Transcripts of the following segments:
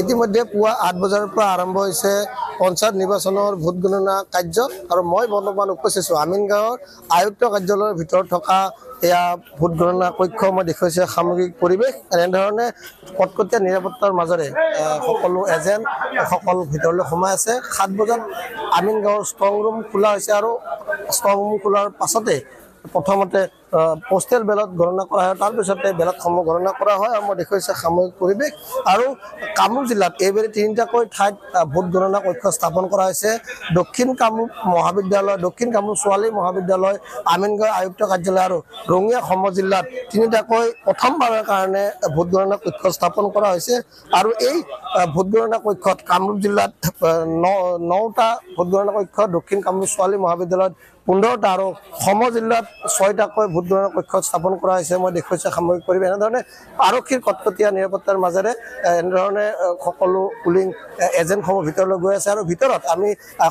ইতিমধ্যে পুৱা ৮ বজাৰ পৰা আৰম্ভ হৈছে পঞ্চায়ত নিৰ্বাচনৰ ভোট গণনা কাৰ্য আৰু মই বৰ্তমান উপস্থিত আছোঁ আমিনগাঁৱৰ আয়ুক্ত কাৰ্যালয়ৰ ভিতৰত থকা এয়া ভোট গণনা কক্ষ মই দেখুৱাইছে সামগ্ৰিক পৰিৱেশ এনেধৰণে কটকটীয়া নিৰাপত্তাৰ মাজেৰে সকলো এজেণ্ট সকল ভিতৰলৈ সোমাই আছে ৭ বজাত আমিনগাঁৱৰ ষ্ট্ৰং ৰুম খোলা হৈছে আৰু ষ্ট্ৰং ৰুম খোলাৰ পাছতে প্ৰথমতে পোষ্টেল বেলট গণনা কৰা হয় তাৰ পিছতে বেলটসমূহ গণনা কৰা হয় আৰু মই দেখুৱাইছে সামগ্ৰিক পৰিৱেশ আৰু কামৰূপ জিলাত এইবাৰে তিনিটাকৈ ঠাইত ভোট গণনা কক্ষ স্থাপন কৰা হৈছে দক্ষিণ কামৰূপ মহাবিদ্যালয় দক্ষিণ কামৰূপ ছোৱালী মহাবিদ্যালয় আমিনগাঁও আয়ুক্ত কাৰ্যালয় আৰু ৰঙিয়া সম জিলাত তিনিটাকৈ প্ৰথমবাৰৰ কাৰণে ভোট গণনা কক্ষ স্থাপন কৰা হৈছে আৰু এই ভোট গণনা কক্ষত কামৰূপ জিলাত ৯টা ভোট গণনা কক্ষ দক্ষিণ কামৰূপ ছোৱালী মহাবিদ্যালয়ত ১৫টা আৰু সম জিলাত ৬টাকৈ ভোট গণনা কক্ষ স্থাপন কৰা হৈছে মই দেখুৱাইছে সামগ্ৰিক পৰিৱেশ এনেধৰণে আৰক্ষীৰ কটকটীয়া নিৰাপত্তাৰ মাজেৰে এনেধৰণে সকলো পুলিং এজেণ্টসমূহ ভিতৰলৈ গৈ আছে আৰু ভিতৰত আমি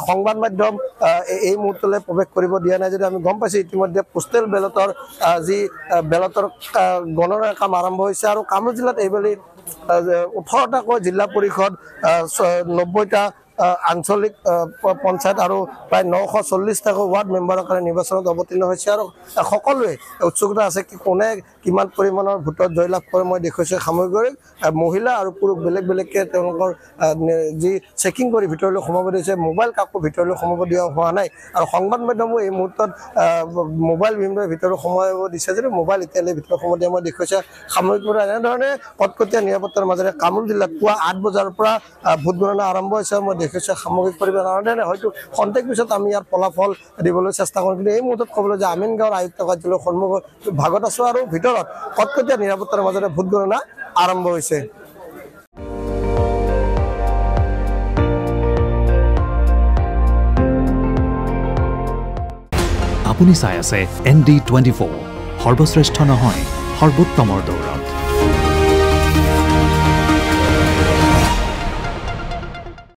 সংবাদ মাধ্যম এই মুহূৰ্তলৈ প্ৰৱেশ কৰিব দিয়া নাই যদি আমি গম পাইছোঁ ইতিমধ্যে পোষ্টেল বেলটৰ যি বেলটৰ গণনাৰ কাম আৰম্ভ হৈছে আৰু কামৰূপ জিলাত এইবেলি ১৮টাকৈ জিলা পৰিষদ ৯০টা আঞ্চলিক পঞ্চায়ত আৰু প্ৰায় ৯৪০টাকৈ ৱাৰ্ড মেম্বাৰৰ কাৰণে নিৰ্বাচনত অৱতীৰ্ণ হৈছে আৰু সকলোৱে উৎসুকতা আছে কি কোনে কিমান পৰিমাণৰ ভোটত জয়লাভ কৰে মই দেখুৱাইছোঁ সামগ্ৰিক মহিলা আৰু পুৰুষ বেলেগ বেলেগকৈ তেওঁলোকৰ যি চেকিং কৰি ভিতৰলৈ সোমাব দিছে মোবাইল কাকো ভিতৰলৈ সোমাব দিয়া হোৱা নাই আৰু সংবাদ মাধ্যমো এই মুহূৰ্তত মোবাইল ভিতৰত সোমাব দিছে যদি মোবাইল এতিয়ালৈ ভিতৰত সোমাব দিয়া মই দেখুৱাইছে সামগ্ৰিকভাৱে এনেধৰণে কটকটীয়া নিৰাপত্তাৰ মাজেৰে কামৰূপ জিলাত পুৱা ৮ বজাৰ পৰা ভোট গণনা আৰম্ভ হৈছে মই দেখুৱাইছে সামগ্ৰিক পৰিৱেশ এনেধৰণে হয়তো খন্তেক পিছত আমি ইয়াৰ ফলাফল দিবলৈ চেষ্টা কৰিম কিন্তু এই মুহূৰ্তত ক'বলৈ যে আমিনগাঁৱৰ আয়ুক্ত কাৰ্যালয়ৰ সন্মুখত ভাগত আছোঁ আৰু ভিতৰত কটকটীয়া নিৰাপত্তাৰ মাজেৰে ভোট গণনা আৰম্ভ হৈছে আপুনি চাই আছে ND24 সৰ্বশ্ৰেষ্ঠ নহয় সৰ্বোত্তমৰ দৌৰত